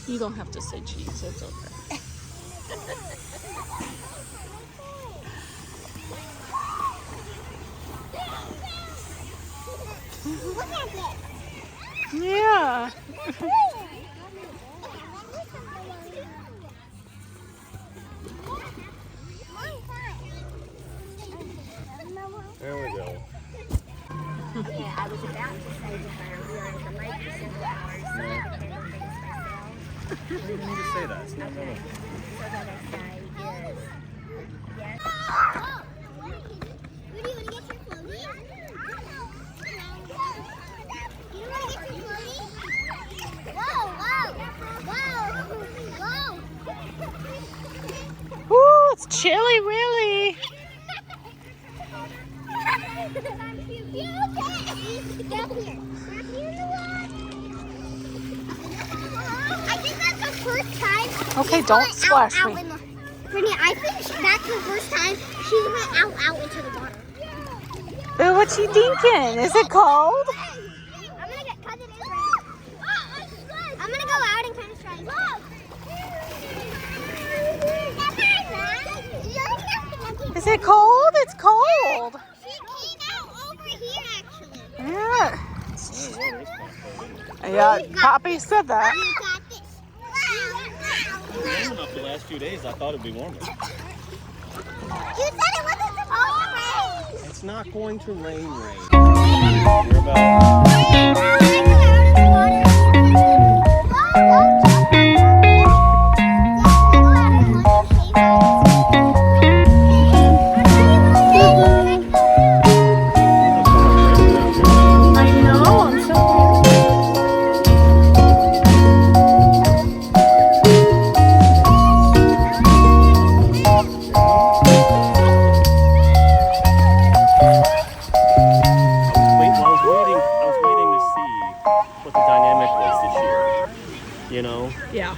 You don't have to say cheese. It's okay. Look at this. Yeah. There we go. Yeah, I was about to say to her, we are at the lake for several hours, so I can handle things myself. You don't even need to say that. It's not okay. So what I say is, yes. Where do you want to get your floaty? You want to get your floaty? Whoa! Ooh, it's chilly, really. Down here in the water. I think that's the first time. Okay, don't splash me. Brittany, I think that's the first time she went out into the water. Ooh, what you thinking? Is it cold? I'm gonna get cut it in right now. I'm gonna go out and kind of try. Is it cold? It's cold. She came out over here actually. Yeah. Yeah, Poppy said that. You got this. Warm enough the last few days. I thought it'd be warmer. You said it wasn't supposed to rain. It's not going to rain. You're about. You know? Yeah.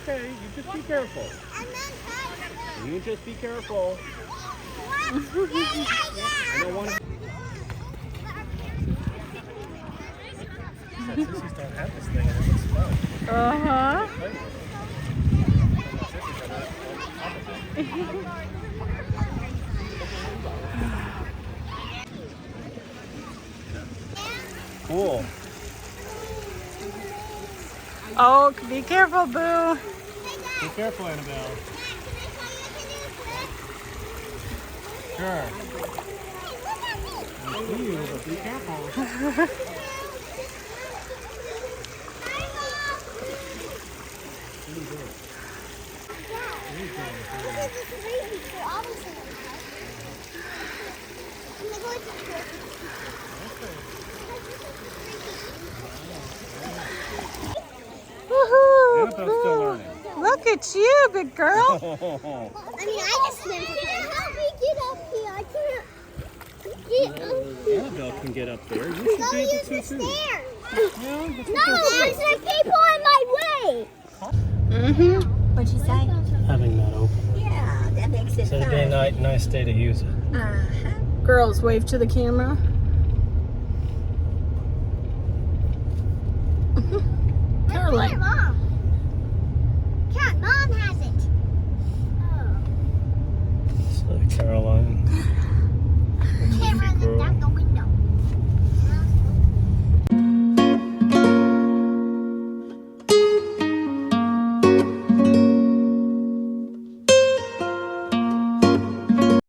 Okay, you just be careful. You just be careful. I don't want to. Sissies don't have this thing and it's fun. Uh-huh. Cool. Oh, be careful, Boo. Be careful, Annabelle. Sure. I see you, but be careful. Woohoo! Annabelle's still learning. Look at you, big girl. I mean, I just swim for fun. Help me get up here. I can't get up here. Annabelle can get up there. You should Go be able use to the too. stairs. Yeah, that's No, there's like people in my way. Mm-hmm. What'd you say? Having that open. Yeah, that makes it So it'd be a nice day to use it. Uh-huh. Girls, wave to the camera. Caroline.